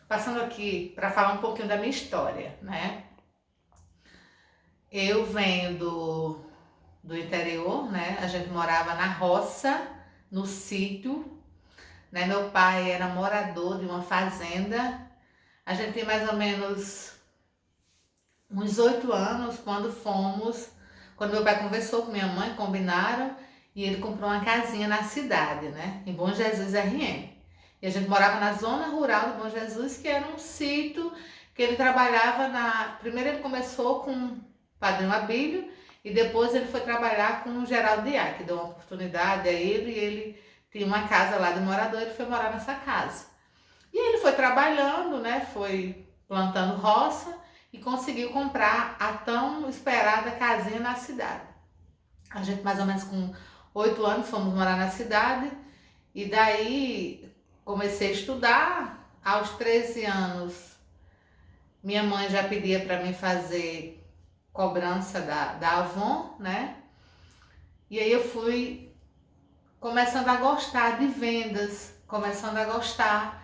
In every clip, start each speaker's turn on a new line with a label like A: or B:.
A: Passando aqui para falar um pouquinho da minha história, né? Eu venho do interior, né? A gente morava na roça, no sítio, né? Meu pai era morador de uma fazenda. A gente tinha mais ou menos uns 8 anos quando meu pai conversou com minha mãe, combinaram, e ele comprou uma casinha na cidade, né? Em Bom Jesus RN. E a gente morava na zona rural de Bom Jesus, que era um sítio que ele trabalhava na. Primeiro ele começou com o Padrinho Abílio e depois ele foi trabalhar com o Geraldo Diá, que deu uma oportunidade a ele e ele tinha uma casa lá de morador, ele foi morar nessa casa. E aí ele foi trabalhando, né? Foi plantando roça e conseguiu comprar a tão esperada casinha na cidade. A gente mais ou menos com 8 anos fomos morar na cidade e daí comecei a estudar. Aos 13 anos, minha mãe já pedia para mim fazer cobrança da Avon, né? E aí eu fui começando a gostar de vendas, começando a gostar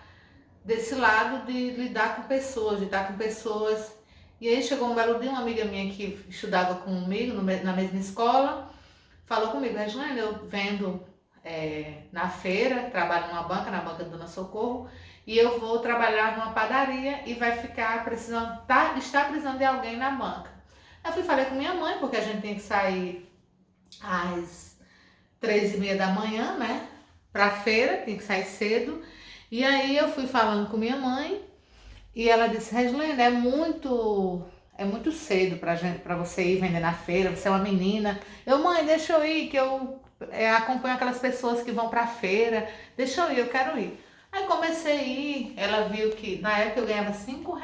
A: desse lado de lidar com pessoas, de estar com pessoas. E aí chegou um belo dia, uma amiga minha que estudava comigo na mesma escola, falou comigo: Regiane, eu vendo na feira, trabalho numa banca, na banca do Dona Socorro, e eu vou trabalhar numa padaria e vai ficar precisando, está precisando de alguém na banca. Eu fui falei com minha mãe, porque a gente tem que sair às 3h30 da manhã, né? Pra feira, tem que sair cedo. E aí eu fui falando com minha mãe e ela disse: Regiane, é muito cedo pra você ir vender na feira, você é uma menina. Mãe, deixa eu ir, que eu acompanho aquelas pessoas que vão pra feira, deixa eu ir, eu quero ir. Aí comecei a ir, ela viu que na época eu ganhava R$ 5.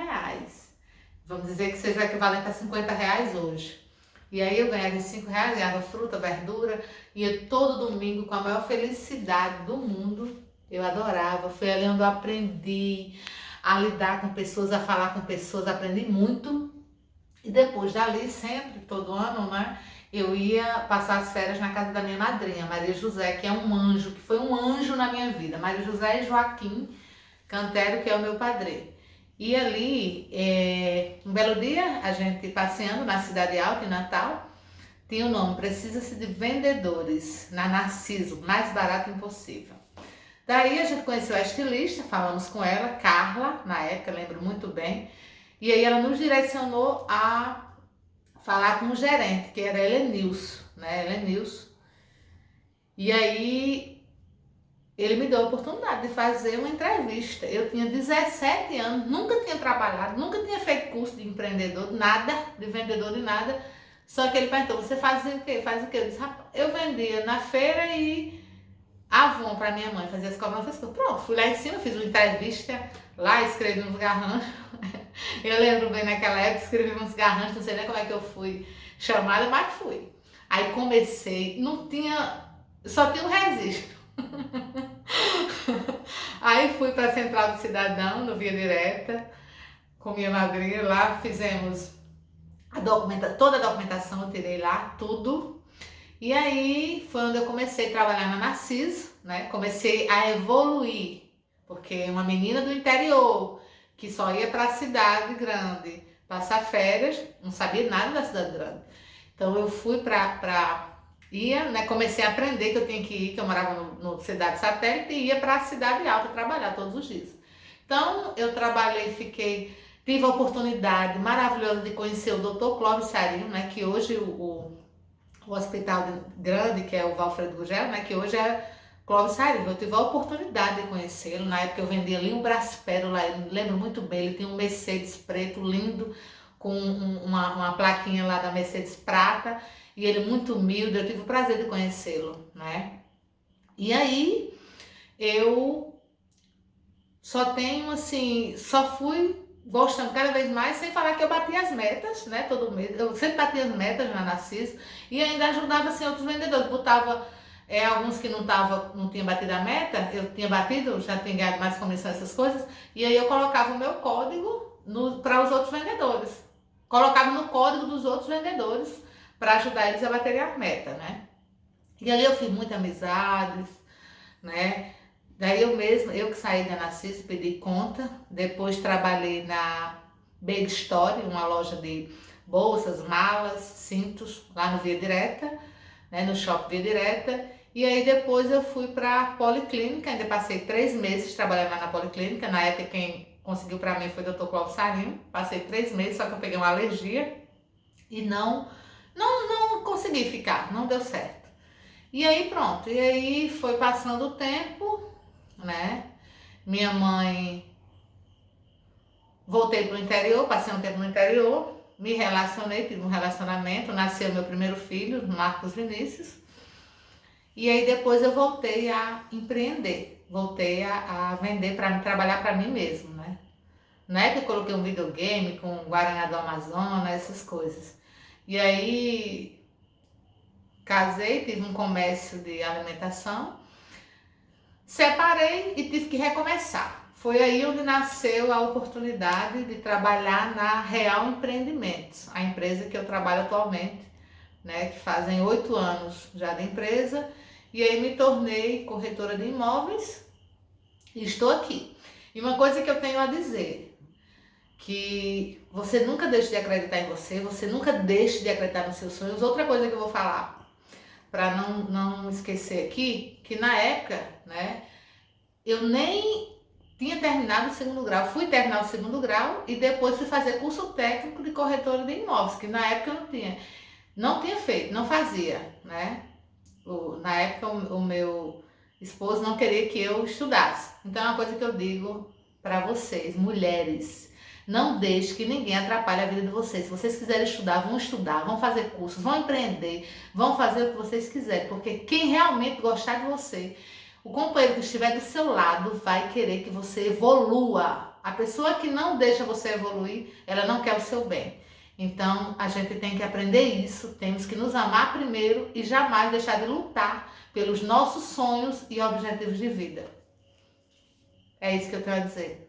A: Vamos dizer que seja o equivalente a R$ 50 hoje. E aí eu ganhava R$ 5, ganhava fruta, verdura, ia todo domingo com a maior felicidade do mundo. Eu adorava, foi ali onde eu aprendi a lidar com pessoas, a falar com pessoas, aprendi muito. E depois dali, sempre, todo ano, né, eu ia passar as férias na casa da minha madrinha, Maria José, que é um anjo, que foi um anjo na minha vida. Maria José e Joaquim Cantero, que é o meu padrinho. E ali, um belo dia, a gente passeando na Cidade Alta, em Natal, tinha o nome Precisa-se de Vendedores, na Narciso, mais barato impossível. Daí a gente conheceu a estilista, falamos com ela, Carla, na época, lembro muito bem, e aí ela nos direcionou a falar com o gerente, que era Helenilson, né? Helenilson. E aí ele me deu a oportunidade de fazer uma entrevista. Eu tinha 17 anos, nunca tinha trabalhado, nunca tinha feito curso de empreendedor, nada, de vendedor de nada. Só que ele perguntou: você fazia o quê? Faz o quê? Eu disse: rapaz, eu vendia na feira e Avon para minha mãe, fazia as cobranças. Pronto, fui lá em cima, fiz uma entrevista lá, escrevi uns garranchos. Eu lembro bem naquela época, escrevi uns garranchos, não sei nem como é que eu fui chamada, mas fui. Aí comecei, não tinha, só tinha um registro. Aí fui para a Central do Cidadão, no Via Direta, com minha madrinha lá, fizemos toda a documentação, eu tirei lá, tudo. E aí foi onde eu comecei a trabalhar na Narciso, né? Comecei a evoluir, porque uma menina do interior, que só ia para a cidade grande passar férias, não sabia nada da cidade grande. Então eu fui ia, né? Comecei a aprender que eu tinha que ir, que eu morava no cidade satélite, e ia para a cidade alta trabalhar todos os dias. Então eu trabalhei, tive a oportunidade maravilhosa de conhecer o Dr. Clóvis Sarinho, né? Que hoje o hospital grande, que é o Valfredo Gugel, né? Que hoje é Clóvis Sarinho. Eu tive a oportunidade de conhecê-lo. Na época eu vendia ali um Braspero lá, eu lembro muito bem. Ele tinha um Mercedes preto lindo, com uma plaquinha lá da Mercedes prata, e ele muito humilde. Eu tive o prazer de conhecê-lo, né? E aí eu só tenho assim, só fui gostando cada vez mais, sem falar que eu batia as metas, né? Todo mês, eu sempre batia as metas na Narciso e ainda ajudava assim outros vendedores, botava alguns que não tinha batido a meta, eu tinha batido, já tinha ganhado mais comissão, essas coisas, e aí eu colocava o meu código para os outros vendedores, colocava no código dos outros vendedores para ajudar eles a baterem a meta, né? E ali eu fiz muitas amizades, né? Daí eu que saí da Narciso, pedi conta, depois trabalhei na Big Story, uma loja de bolsas, malas, cintos, lá no Via Direta, né, no Shopping Via Direta. E aí depois eu fui para a Policlínica, ainda passei 3 meses trabalhando lá na Policlínica. Na época quem conseguiu para mim foi o Dr. Cláudio Sarinho. Passei 3 meses, só que eu peguei uma alergia e não consegui ficar, não deu certo. E aí pronto, e aí foi passando o tempo, né? Minha mãe, voltei para o interior, passei um tempo no interior, me relacionei, tive um relacionamento, nasceu meu primeiro filho, Marcos Vinícius. E aí depois eu voltei a empreender, voltei a vender, para trabalhar para mim mesmo, né? Na época eu coloquei um videogame com Guaraná do Amazonas, essas coisas. E aí casei, tive um comércio de alimentação, separei e tive que recomeçar. Foi aí onde nasceu a oportunidade de trabalhar na Real Empreendimentos, a empresa que eu trabalho atualmente, né, que fazem 8 anos já de empresa, e aí me tornei corretora de imóveis e estou aqui. E uma coisa que eu tenho a dizer, que você nunca deixe de acreditar em você, você nunca deixe de acreditar nos seus sonhos. Outra coisa que eu vou falar, para não esquecer aqui, que na época, né, eu nem tinha terminado o segundo grau, fui terminar o segundo grau e depois fui fazer curso técnico de corretora de imóveis, que na época eu não tinha feito, não fazia, né? Na época o meu esposo não queria que eu estudasse. Então é uma coisa que eu digo para vocês, mulheres, não deixe que ninguém atrapalhe a vida de vocês. Se vocês quiserem estudar, vão fazer cursos, vão empreender, vão fazer o que vocês quiserem, porque quem realmente gostar de você, o companheiro que estiver do seu lado vai querer que você evolua. A pessoa que não deixa você evoluir, ela não quer o seu bem. Então, a gente tem que aprender isso, temos que nos amar primeiro e jamais deixar de lutar pelos nossos sonhos e objetivos de vida. É isso que eu tenho a dizer.